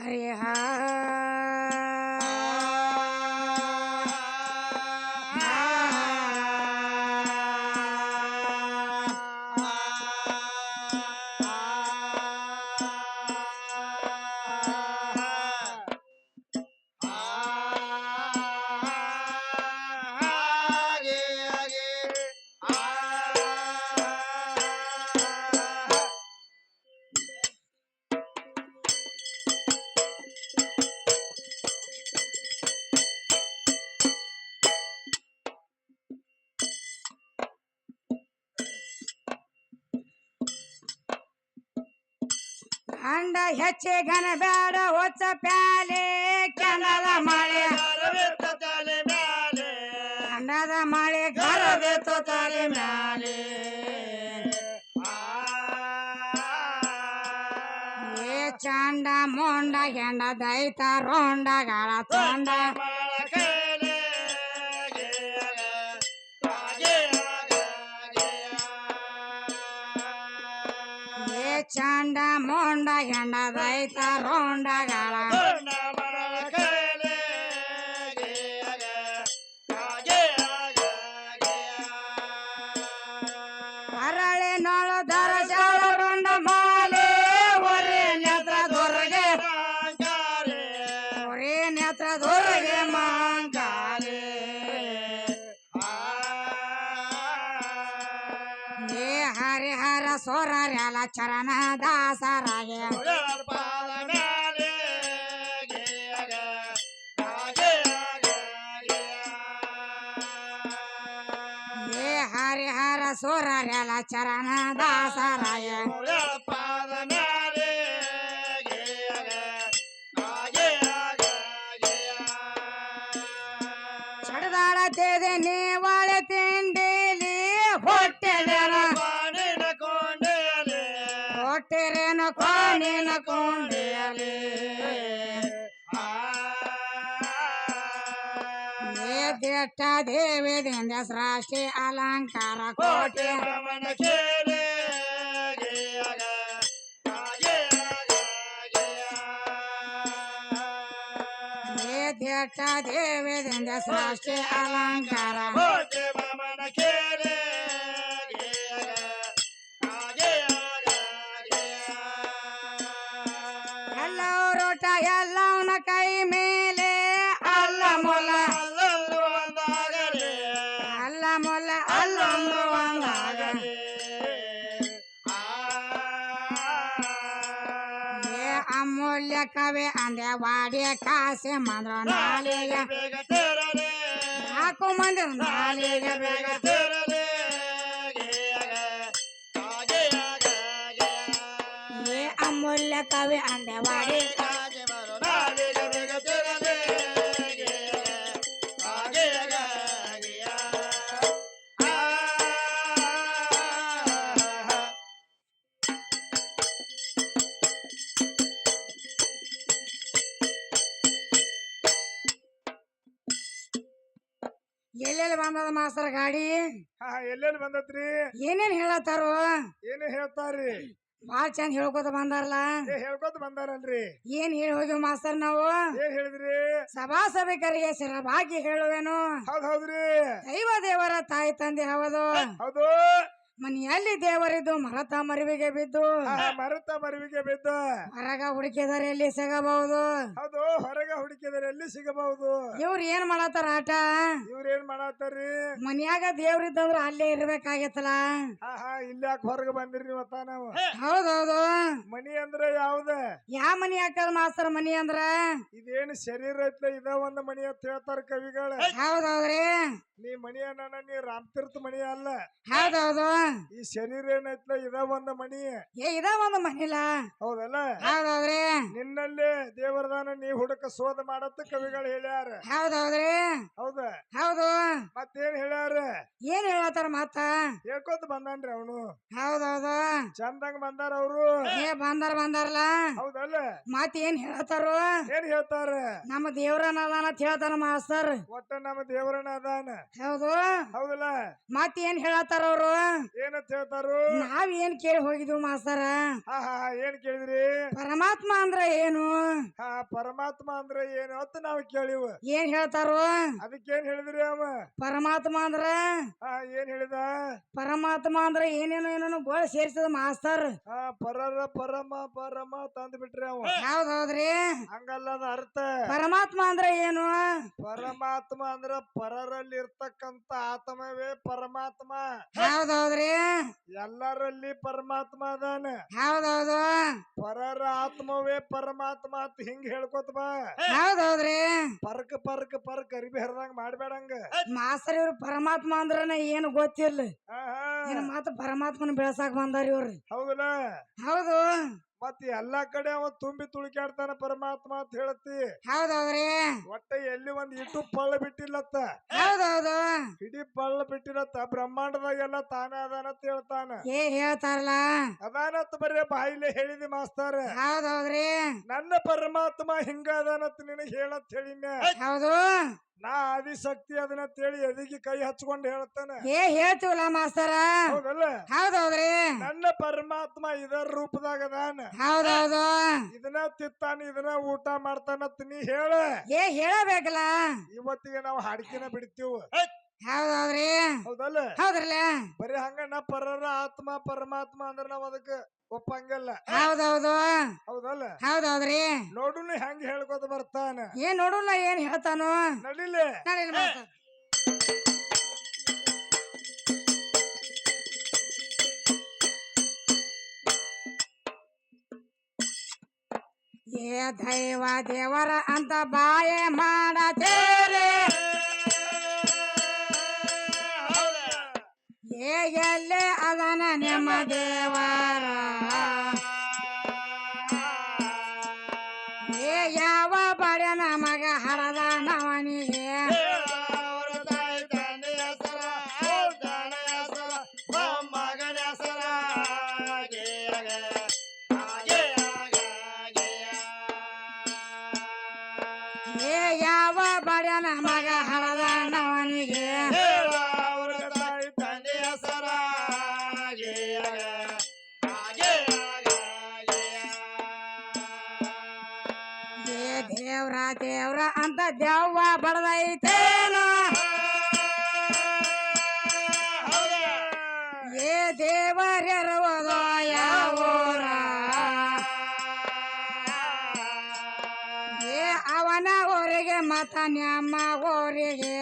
ಹರಿಹ ಅಂಡ ಹೆಚ್ಚೆ ಘನ ಬೇಡ ಹೊಚ್ಚ ಪ್ಯಾಲೆ ಕೆಂಡದ ಮಳೆ ಕೆಂಡದ ಮಳೆ ಗರದಿತ್ತು ತಲೆ ಮ್ಯಾಲೆ ಏ ಚಂಡ ಮೊಂಡ ಹೆಂಡ ದೈತ ರೋಂಡಗಳ ತೊಂಡ ಏ ಚಂಡ ಮೊಂಡ ಹೆಂಡ ದೈತ ರೋಂಡಗಳ ಅರಳೆ ನೋಳು ದರಜಾಳ ರೋಂಡ ಮಾಲೆ ಒರೆ ನೇತ್ರ ದೊರಗೆ ಒರೆ ನೇತ್ರ ದೊರಗೆ ಮಾಂಕಾಲೆ ಏ ಹರಿಹರ ಸೋರರ್ಯಲ ಚರಣ ದಾಸರಾಗೆ ಏ ಹರಿಹರ ಸೋರರ್ಯಲ ಚರಣ ದಾಸರಾಯ ಚಡದಾಳ ತೇದೆ ನೀವಾಳೆ ತಿಂಡಿಲಿ ಹೊಟ್ಟೆಲೇನ ಹೊಟ್ಟೆರೇನ ಕೋಣಿನ ಕೊಂಡೆಯಲಿ ಏ ದಿಟ್ಟ ದೇವಿದಿಂದ ಸೃಷ್ಟಿ ಅಲಂಕಾರ ಕೋಟೆ ಏ ದಿಟ್ಟ ದೇವಿದಿಂದ ಸೃಷ್ಟಿ ಅಲಂಕಾರ ಎಲ್ಲೋರೋಟ ಎಲ್ಲವನ ಕೈ ಮೇಲೆ ಅಲ್ಲ ಮೊಲ ಅಲ್ಲ ಮೊಲ ಅಲ್ಲೊಂದು ಒಂದಾಗಲಿ ಏ ಅಮೂಲ್ಯ ಕವಿ ಅಂದೆ ವಾಡಿ ಕಾಸೆ ಮಂದ್ರ ನಾಲಿಗೆ ಹಾಕು ಮಂದಿರ ನಾಲಿಗೆ ಬೇಗ ಏ ಅಮೂಲ್ಯ ಕವಿ ಅಂದೆ ವಾಡಿ ಎಲ್ಲೆಲ್ಲಿ ಬಂದದ ಮಾಸ್ತರ ಗಾಡಿ ಎಲ್ಲೆಲ್ಲಿ ಬಂದತ್ರಿ ಏನೇನ್ ಹೇಳತ್ತಾರು ಏನ್ ಹೇಳ್ತಾರ್ರಿ ಬಾಳ್ ಚಂದ ಹೇಳ್ಕೊತ ಬಂದಾರಲ್ಲ ಹೇಳ್ಕೊತ ಬಂದಾರಲ್ರಿ ಏನ್ ಹೇಳಿ ಹೋಗಿವ್ ಮಾಸ್ತರ್ ನಾವು ಏನ್ ಹೇಳಿದ್ರಿ ಸಭಾ ಸಭಿಕರಿಗೆ ಭಾಗ್ಯ ಹೇಳುವೇನು ಹೌದ್ರಿ ದೈವ ದೇವರ ತಾಯಿ ತಂದೆ ಹೌದು ಹೌದು ಮನೆಯಲ್ಲಿ ದೇವರಿದ್ದು ಮರತ ಮರಿವಿಗೆ ಬಿದ್ದು ಮರುತ ಮರುವಿಗೆ ಬಿದ್ದು ಹೊರಗ ಹುಡುಕಿದರೆ ಎಲ್ಲಿ ಸಿಗಬಹುದು ಹೌದು ಹೊರಗ ಹುಡುಕಿದರೆ ಎಲ್ಲಿ ಸಿಗಬಹುದು ಇವ್ರ ಏನ್ ಮಾಡತ್ತಾರ ಆಟ ಇವ್ರೇನ್ ಮಾಡತ್ತಾರ್ರಿ ಮನ್ಯಾಗ ದೇವ್ರಿದ್ದಂದ್ರ ಅಲ್ಲೇ ಇರ್ಬೇಕಾಗತ್ತಲ್ಲ ಇಲ್ಲಾಕ್ ಹೊರಗ ಬಂದಿರಿ ನೀವತ್ತ ನಾವು ಹೌದೌದು ಮನಿ ಅಂದ್ರ ಯಾವ್ದ ಯಾವ ಮನಿ ಹಾಕಲ್ ಮಾಸ್ತರ್ ಮನಿ ಅಂದ್ರ ಇದೇನು ಶರೀರ ಐತ್ಲ ಇದ ಒಂದ್ ಮನಿ ಅಂತ ಹೇಳ್ತಾರ ಕವಿಗಳ ಹೌದೌದ್ರಿ ನೀ ಮನಿ ಅನ್ನ ನೀ ರಾಮತೀರ್ಥ ಮನಿ ಅಲ್ಲ ಹೌದೌದು ಈ ಶರೀರ ಏನೈತ್ಲ ಇದ ಒಂದ್ ಮನಿ ಇದ ಒಂದು ಮನಿಲ ಹೌದಲ್ಲ ಹೌದೌದ್ರಿ ನಿನ್ನಲ್ಲಿ ದೇವರದಾನ ನೀ ಹುಡುಕ ಶೋಧ ಮಾಡತ್ತ ಕವಿಗಳು ಹೇಳ್ಯಾರ ಹೌದೌದ್ರಿ ಹೌದ ಹೌದು ಮತ್ತೇನ್ ಹೇಳ್ಯಾರ ಏನ್ ಹೇಳತ್ತಾರ ಮತ್ತ ಹೇಳ್ಕೊತ ಬಂದಾನ್ರಿ ಅವನು ಹೌದೌದು ಚಂದಂಗ ಬಂದಾರ ಅವರು ಬಂದಾರಲ್ಲ ಹೌದಲ್ಲ ಮತ್ ಏನ್ ಹೇಳತ್ತಾರು ಏನ್ ಹೇಳ್ತಾರ ನಮ್ಮ ದೇವ್ರನ ಅದಾನ ಅಂತ ಹೇಳ್ತಾರ ಮಾಸ್ತರ್ ಒಟ್ಟ ನಮ್ಮ ದೇವರನ ಅದಾನ ಹೌದು ಹೌದಲ್ಲ ಮತ್ ಏನ್ ಹೇಳತ್ತಾರ ಅವ್ರು ಏನಂತ ಹೇಳ್ತಾರು ನಾವ್ ಏನ್ ಕೇಳಿ ಹೋಗಿದ್ವಿ ಮಾಸ್ತರ ಏನ್ ಕೇಳಿದ್ರಿ ಪರಮಾತ್ಮ ಅಂದ್ರ ಏನು ಹಾ ಪರಮಾತ್ಮ ಅಂದ್ರೆ ಏನು ಅಂತ ನಾವು ಕೇಳಿವ. ಏನ್ ಹೇಳ್ತಾರೋ? ಅದಕ್ಕೇನ್ ಹೇಳಿದ್ರಿ ಅವ? ಪರಮಾತ್ಮ ಅಂದ್ರ ಹಾ ಏನ್ ಹೇಳಿದ? ಪರಮಾತ್ಮ ಅಂದ್ರ ಏನೇನೋ ಬೋಳ ಸೇರ್ಸದ ಮಾಸ್ತರ್. ಹಾ ಪರರ ಪರಮ ಪರಮ ತಂದ್ ಬಿಟ್ರಿ ಅವ. ಹೌದೌದ್ರಿ. ಹಂಗಲ್ಲ ಅದ ಅರ್ಥ. ಪರಮಾತ್ಮ ಅಂದ್ರ ಏನು? ಪರಮಾತ್ಮ ಅಂದ್ರ ಪರರಲ್ಲಿ ಇರ್ತಕ್ಕಂತ ಆತ್ಮವೇ ಪರಮಾತ್ಮ. ಹೌದೌದ್ರಿ. ಎಲ್ಲರಲ್ಲಿ ಪರಮಾತ್ಮ ಅದಾನ. ಹೌದೌದು. ಪರರ ಆತ್ಮವೇ ಪರಮಾತ್ಮ ಅಂತ ಹಿಂಗ್ ಹೇಳ್ಕೊತ ಬಾ. ಹೌದೌದ್ರಿ. ಪರ್ಕ್ ಪರ್ಕ್ ಪರ್ಕ್ ಅರಿಬಿ ಹರಿದಂಗ ಮಾಡ್ಬೇಡಂಗ. ಮಾಸ್ತರ್ ಇವ್ರು ಪರಮಾತ್ಮ ಅಂದ್ರನ ಏನು ಗೊತ್ತಿಲ್ಲ. ಹಾ ಹಾ ಏನ್ ಮಾತ್ರ ಪರಮಾತ್ಮನ ಬೆಳಸಾಕ್ ಬಂದಾರ ಇವ್ರು. ಹೌದಲ್ಲ. ಹೌದು. ಮತ್ ಎಲ್ಲಾ ಕಡೆ ಅವ ತುಂಬಿ ತುಳುಕ್ಯಾಡ್ತಾನ ಪರಮಾತ್ಮ ಅಂತ ಹೇಳ್ತಿ. ಹೌದೌದ್ರಿ. ಒಟ್ಟ ಎಲ್ಲಿ ಒಂದ್ ಇಟ್ಟು ಪಳ್ಳ ಬಿಟ್ಟಿಲ್ಲತ್ತ. ಹೌದೌದು. ಇಡೀ ಪಳ್ಳ ಬಿಟ್ಟಿರತ್ತ. ಬ್ರಹ್ಮಾಂಡದಾಗೆಲ್ಲ ತಾನೇ ಅದಾನತ್ ಹೇಳ್ತಾನ. ಹೇಳ್ತಾರಲ್ಲ. ಅದಾನತ್ ಬರೇ ಬಾಯಿಲೆ ಹೇಳಿದಿ ಮಾಸ್ತರ್. ಹೌದೌದ್ರಿ. ನನ್ನ ಪರಮಾತ್ಮ ಹಿಂಗ ಅದಾನತ್ ನಿನಗ್ ಹೇಳತ್ ಹೇಳಿನ. ಹೌದು. ನಾ ಆದಿಶಕ್ತಿ ಅದನ್ನ ತೇಳಿ ಎದಿಗಿ ಕೈ ಹಚ್ಕೊಂಡ್ ಹೇಳ್ತಾನ. ಹೇಳ್ತೀವಲ್ಲ ಮಾಸ್ತರ. ಹೌದಲ್ಲ. ಹೌದೌದ್ರಿ. ನನ್ನ ಪರಮಾತ್ಮ ಇದರ ರೂಪದಾಗ ಅದಾನ. ಹೌದೌದು. ಇದನ್ನ ತಿತ್ತಾನ ಇದನ್ನ ಊಟ ಮಾಡ್ತಾನತ್ ನೀ ಹೇಳ. ಹೇಳಬೇಕಲ್ಲ. ಇವತ್ತಿಗೆ ನಾವು ಹಾಡ್ಕಿನ ಬಿಡ್ತೀವಿ. ಹೌದೌದ್ರಿ. ಹೌದಲ್ಲ. ಹೌದ್ರಲ್ಲ. ಬರೀ ಹಂಗ ನಾ ಪರರ ಆತ್ಮ ಪರಮಾತ್ಮ ಅಂದ್ರ ನಾವ್ ಅದಕ್ಕ ಒಪ್ಪಂಗಲ್ಲ. ಹೌದೌದು. ಹೌದಲ್ಲ. ಹೌದೌದ್ರಿ. ನೋಡುನು ಹೆಂಗ್ ಹೇಳ್ಕೊತ ಬರ್ತಾನ. ನೋಡೋಣ ಏನ್ ಹೇಳ್ತಾನು. ನಡಿಲೆ. ನಡೀಲಿ ಮಾಸ್ತರ್. ದೈವ ದೇವರ ಅಂತ ಬಾಯೆ ಮಾಡತೇರೆ. ಎಲ್ಲೇ ಅದನ ನಿಮ್ಮ ದೇವರ. ಯಾವ ಬಡ ನಮಗ ಹರದ ನವನಿಗೆ. ಯಾವ ಬಡ ನಮಗ ಹರದ ನವನಿಗೆ. ದೇವ್ರ ದೇವ್ರ ಅಂತ ದೆವ್ವ ಬಡದೈತೇನೋ. ದೇವರಿರುವುದೋ ಯಾವೂರ. ಅವನ ಊರಿಗೆ ಮತ ನಮ್ಮ ಊರಿಗೆ.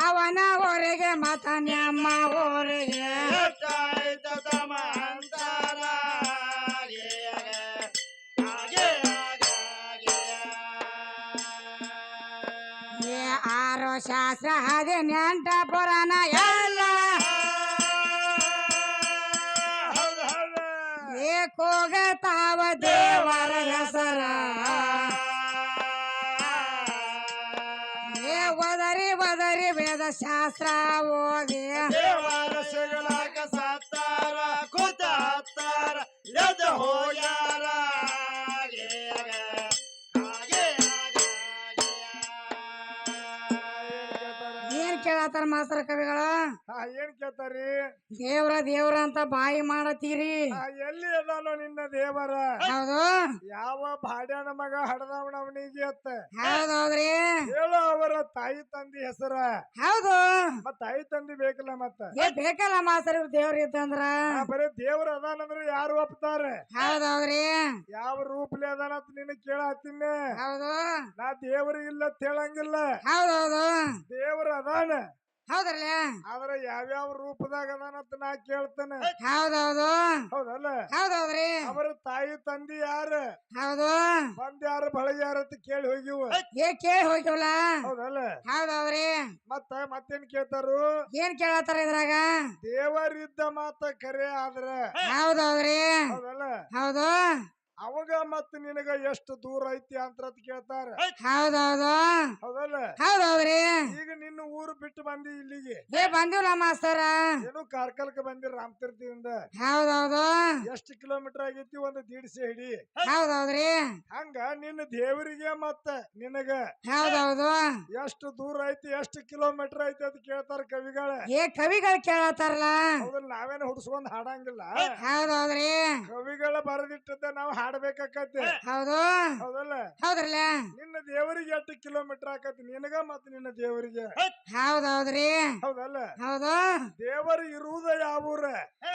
ಅವನ ಊರಿಗೆ ಮತ ನಮ್ಮ ಊರಿಗೆ. ಆರೋ ಶಾಸ್ತ್ರ ಹದಿ ನೆಂಟ ಪುರಾಣ ಎಲ್ಲ. ಕೂಗತಾವ ದೇವರ ಹೆಸರ. ಒದರಿ ಒದರಿ ವೇದ ಶಾಸ್ತ್ರ ಓದಿ. ದೇವರ ಸಿಗಲಾಕ ಸತ್ತಾರ ಕೂತ ಹತ್ತಾರ ಎದ ಹೋಗ್ಯಾರ. ಏನ್ ಕೇಳತ್ತಾರ ಮಾಸ್ತರ ಕವಿಗಳು? ಏನ್ ಕೇಳ್ತಾರಿ? ದೇವ್ರ ದೇವ್ರ ಅಂತ ಬಾಯಿ ಮಾಡತ್ತೀರಿ. ಎಲ್ಲಿ ಅದಾನೋ ನಿನ್ನ ದೇವರ? ಹೌದು. ಯಾವ ಭಾಡ್ಯಾನ ಮಗ ಹಡದವನ ಅವನಿಗೆ ಅತ್ತ. ಹೌದೌದ್ರಿ. ಹೇಳು ಅವರ ತಾಯಿ ತಂದಿ ಹೆಸರ. ಹೌದು. ಮತ್ ತಾಯಿ ತಂದಿ ಬೇಕಲ್ಲ ಮತ್ತ. ಬೇಕಲ್ಲ ಮಾಸ್ತರ ದೇವ್ರ ಇತ್ತಂದ್ರ. ಬರೀ ದೇವ್ರ ಅದಾನಂದ್ರ ಯಾರು ಒಪ್ತಾರೆ? ಹೌದೌದ್ರಿ. ಯಾವ ರೂಪಲಿ ಅದಾನಂತ ನಿನ್ನ ಕೇಳತ್ತೀನಿ. ಹೌದು. ನಾ ದೇವ್ರ ಇಲ್ಲ ಹೇಳಂಗಿಲ್ಲ. ಹೌದೌದು. ದೇವ್ರ ಅದಾನ. ಹೌದ್ರಲ್ಲ. ಆದ್ರ ಯಾವ್ಯಾವ ರೂಪದಾಗ ಅದಾನಂತ ನಾ ಕೇಳ್ತೇನೆ. ಹೌದೌದು. ಹೌದಲ್ಲ. ಹೌದೌದ್ರಿ. ಅವರ ತಾಯಿ ತಂದಿ ಯಾರ? ಹೌದು. ಬಂದ್ ಯಾರು ಬಳಗ ಯಾರ ಅಂತ ಕೇಳಿ ಹೋಗಿವ. ಕೇಳಿ ಹೋಗ್ಯವಲ್ಲ. ಹೌದಲ್ಲ. ಹೌದೌದ್ರಿ. ಮತ್ತೇನ್ ಕೇಳ್ತಾರು? ಏನ್ ಕೇಳತ್ತಾರ ಇದ್ರಾಗ? ದೇವರಿದ್ದ ಮಾತ ಕರೆ ಆದ್ರ. ಹೌದೌದ್ರಿ. ಹೌದಲ್ಲ. ಹೌದು. ಅವಾಗ ಮತ್ ನಿನಗ ಎಷ್ಟು ದೂರ ಐತಿ ಅಂತ ಕೇಳ್ತಾರ. ಹೌದೌದು ಹೌದಲ್ಲ? ಹೌದೌದ್ರಿ. ಈಗ ನಿನ್ನ ಊರು ಬಿಟ್ಟು ಬಂದಿ ಇಲ್ಲಿಗೆ. ಬಂದಿಲ್ಲ ಮಾಸ್ತರ. ಏನು ಕಾರ್ಕಲ್ಕ ಬಂದಿರ ರಾಮತೀರ್ಥದಿಂದ. ಹೌದೌದು. ಎಷ್ಟು ಕಿಲೋಮೀಟರ್ ಆಗೈತಿ? ಒಂದು ದೀಡ್ಸೆ ಹಿಡಿ. ಹೌದೌದ್ರಿ. ಹಂಗ ನಿನ್ನ ದೇವರಿಗೆ ಮತ್ತ ನಿನಗ ಹೌದೌದು. ಎಷ್ಟು ದೂರ ಐತಿ, ಎಷ್ಟು ಕಿಲೋಮೀಟರ್ ಐತಿ ಅಂತ ಕೇಳ್ತಾರ ಕವಿಗಳ. ಕವಿಗಳು ಕೇಳತ್ತಾರಲ್ಲ. ಹೌದಲ್ಲ? ನಾವೇನು ಹುಡ್ಸ್ಕೊಂಡ್ ಹಾಡಂಗಿಲ್ಲ. ಹೌದೌದ್ರಿ. ಕವಿಗಳ ಬರೆದಿಟ್ಟದ ನಾವು ಹಾಡಬೇಕಾಕತಿ. ಹೌದು. ಹೌದಲ್ಲ? ಹೌದ್ರಲ್ಲ. ನಿನ್ನ ದೇವರಿಗೆ ಎಷ್ಟು ಕಿಲೋಮೀಟರ್ ಆಕತಿ ನಿನಗ ಮತ್ತ ನಿನ್ನ ದೇವರಿಗೆ? ಹೌದೌದ್ರಿ. ಹೌದಲ್ಲ? ಹೌದು. ದೇವರು ಇರುವುದ ಯಾವ ಊರ?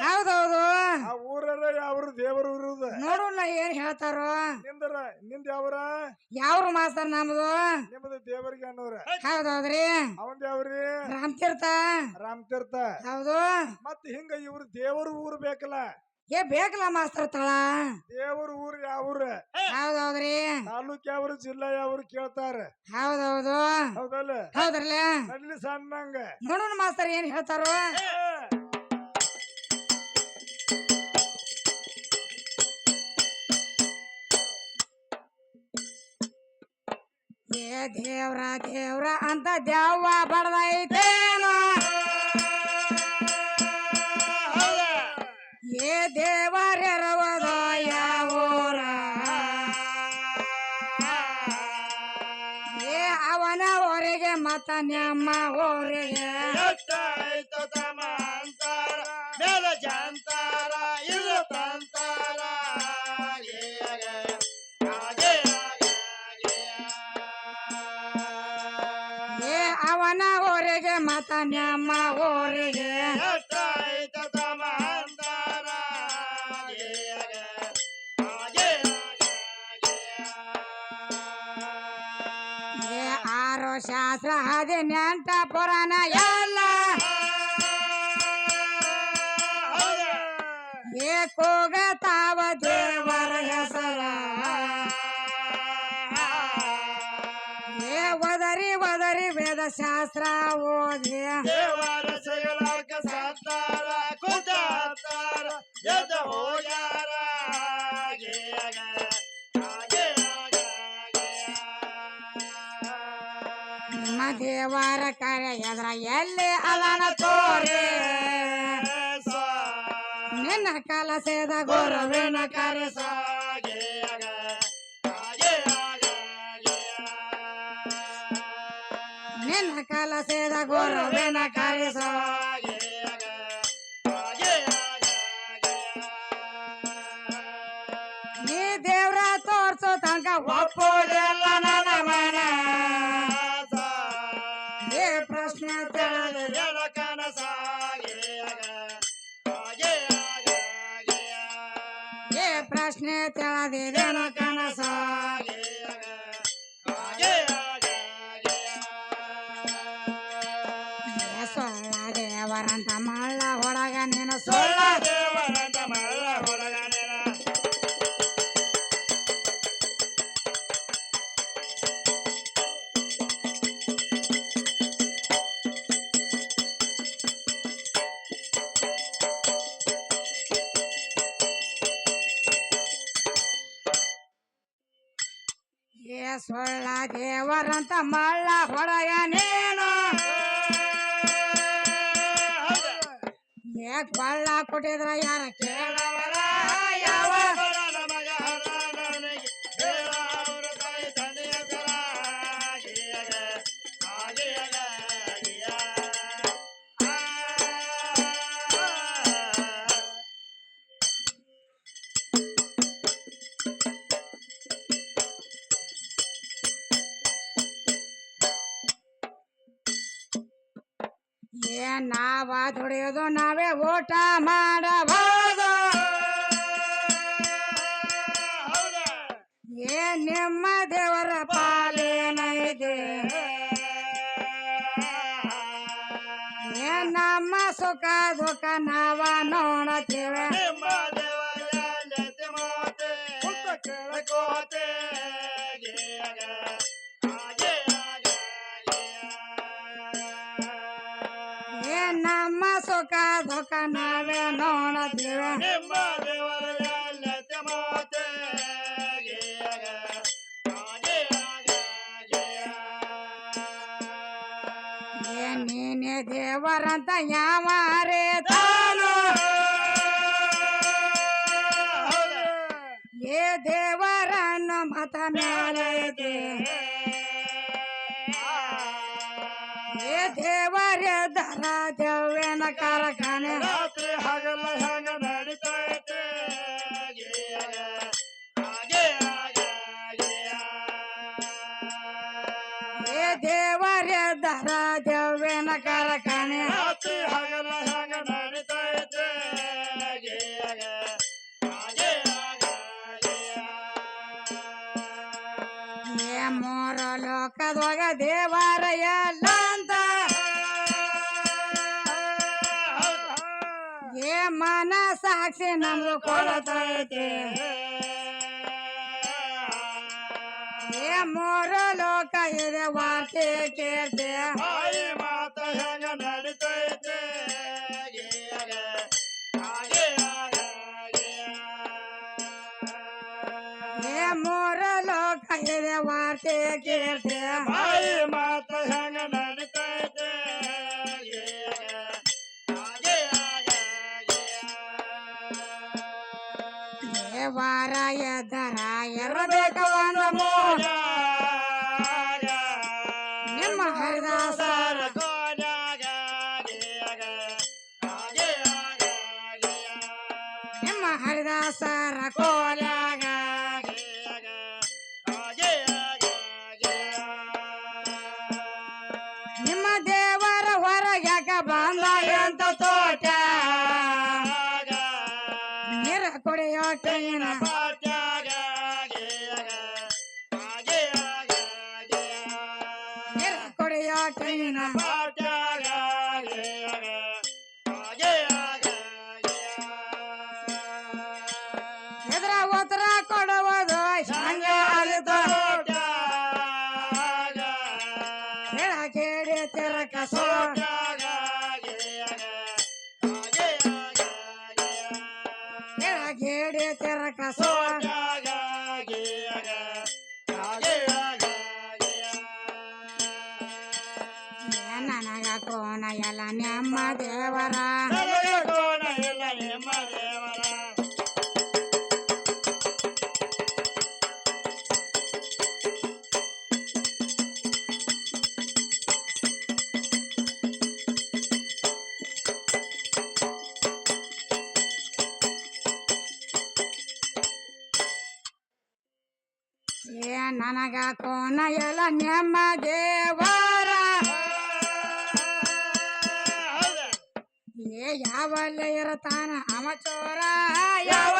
ಹೌದೌದು. ಆ ಊರರ ಯಾವ್ರು ದೇವರು ಇರುವುದ? ನೋಡೋಣ ಏನ್ ಹೇಳ್ತಾರೋ. ನಿಂದ ಯಾವ್ರ? ಯಾವ್ರು ಮಾಸ್ತರ್ ನಮ್ದು? ನಿಮ್ದು ದೇವರಿಗೆ ಅನ್ನೋರ. ಹೌದೌದ್ರಿ. ಅವಂದ ಯಾವ್ರಿ? ರಾಮತೀರ್ಥ. ರಾಮತೀರ್ಥ. ಹೌದು. ಮತ್ ಹಿಂಗ ಇವ್ರ ದೇವರು ಊರು ಬೇಕಲ್ಲ? ಬೇಕಲ್ಲ ಮಾಸ್ತರ್ ತಳ. ದೇವ್ರ ಊರು ಯಾವ್ರ? ಹೌದೌದ್ರಿ. ತಾಲೂಕ್ ಯಾವ್ರು, ಜಿಲ್ಲಾ ಯಾವ್ರು ಕೇಳ್ತಾರ. ಹೌದೌದು. ಹೌದಲ್ಲ? ಹೌದ್ರಲ್ಲ. ನಡ್ಲಿ ಸಣ್ಣಂಗ ನೋಡೋಣ ಮಾಸ್ತರ್ ಏನ್ ಹೇಳ್ತಾರೋ. ದೇವ್ರ ದೇವ್ರ ಅಂತ ದೆವ್ವ ಬಡದೈತೇನೋ. ದೇವರಿರುವುದ ಯಾವೂರ? ಅವನ ಊರಿಗೆ ಮತ ನಮ್ಮ ಊರಿಗೆ. ಅವನ ಊರಿಗೆ ಮತ ನಮ್ಮ ಊರಿಗೆ. ಆರು ಶಾಸ್ತ್ರ 18 ಪುರಾಣ ಎಲ್ಲ ಕೂಗತಾವ ದೇವರ ಹೆಸರ. ಒದರಿ ಒದರಿ ವೇದ ಶಾಸ್ತ್ರ ಓದಿ ದೇವರ ಸಂತಾರ ಕುತಾರ ಎದ್ದ ಹೋಗ್ಯಾರ. ನಿಮ್ಮ ದೇವರ ಕಾರ್ಯ ಎದ್ರ ಎಲ್ಲಿ ಅದನ ತೋರಿ. ನಿನ್ನ ಕಲಸದ ಗುರುವಿನ ಕರೆಸ. ನಿನ್ನ ಕಲಸದ ಗುರುವಿನ ಕರೆಸ. ನೀ ದೇವ್ರ ತೋರ್ಸೋ ತನಕ ಒಪ್ಪೋದಿಲ್ಲ ನನ್ನ ಮನ. ಪ್ರಶ್ನೆ ತಿಳಿದ ಕನಸ. ಪ್ರಶ್ನೆ ತಿಳಿದೇನ ಕನಸ. ಸೊಳ್ಳ ದೇವರಂತ ಮಳ್ಳ ಹೊಡಗ ನೀನು. ಸೊಳ್ಳ ದೇವರಂತ ಮಳ್ಳ ಹೊಡಗ ನೀನು. ಸೊಳ್ಳ ದೇವರಂತ ಮಳ್ಳ ಹೊಡಗ ನೀನು. ಕೊಳ್ಳ ಕೊಟ್ಟಿದ್ರ ಯಾರ ಕೇಳವರ? ಯಾವ ನಾವ ದುಡಿಯೋದು ನಾವೇ ಊಟ ಮಾಡಬಹುದು. ನಿಮ್ಮ ದೇವರ ಪಾಲೇನೈತೆ. ನಮ್ಮ ಸುಖ ದುಃಖ ನಾವ ನೋಡತೇವೆ. ನಮ್ಮ ಸುಖ ದುಃಖ ನಾವೇ ನೋಡತೇವೆ. ನೀನೇ ದೇವರಂತ ಯಾವಾರೇ ತಾನು ಏ ದೇವರನ್ನು ಮತ ಮೇಲೈತೆ ಏ ದೇವರೇ ದರ ದೇವೇನ ಕಾರ್ಖಾನೆ ರಾತ್ರಿ ಹಗಲ ಹೆಂಗ ನಡೀತೈತೆ ಏ ದೇವರೇ ದರ ದೇವೇನ ಕಾರ್ಖಾನೆ ರಾತ್ರಿ ಹಗಲ ಹೆಂಗ ನಡೀತೈತೆ ಏ ಮೂರ ಲೋಕದೊಳಗ ದೇವರ ಎಲ್ಲ ಅಂತ ಏ ಮನ ಸಾಕ್ಷಿ ನಮ್ದು ಕೊಡತೈತೆ ಏ ಮೂರು ಲೋಕ ಇದೆ ವಾರ್ತೆ ಕೇಳ್ತೆ ಬಾಯಿ ಮಾತ ಹೆಂಗ ನಡೀತೈತೆ ಏ ಮೂರು ಲೋಕ ಇದೆ ವಾರ್ತೆ ಕೇಳ್ತೆ ಬಾಯಿ ಮಾತ ಹೆಂಗ ನಡೀತೈತೆ ದೇವರ ಎದ್ದರ ಇರಬೇಕ ಒಂದು ಮೋಹ ನಿಮ್ಮ ಹರಿದಾಸರ ನಿಮ್ಮ ಹರಿದಾಸರ ಕೋಲಾಗ ನಿಮ್ಮ ದೇವರ ಹೊರಗ್ಯಾಕ ಬಂದ ಎಂತ ತೋಟ ನೀರ ಕುಡಿಯೋಟೇನ ನೀರ ಕುಡಿಯೋಟೇನ ಎದ್ರ ಉತ್ತರ ಕೊಡುವುದು ಸಂಗ ಆಲಿತು ಹೇಳ ಕೇಳಿ ತಿರಕ ಸೋಟ ಹೇಳ ಕೇಳಿ ತಿರಕ ಸೋಟ ನನಗ ಕೋಣ ಎಲ್ಲ ನಮ್ಮ ದೇವರ ಏ ನನಗ ಕೋಣ ಎಲ್ಲ ನಮ್ಮ ದೇವರ ಏ ಯಾವಲ್ಲ ಇರತಾನ ಅವ ಚೋರ ಯಾವ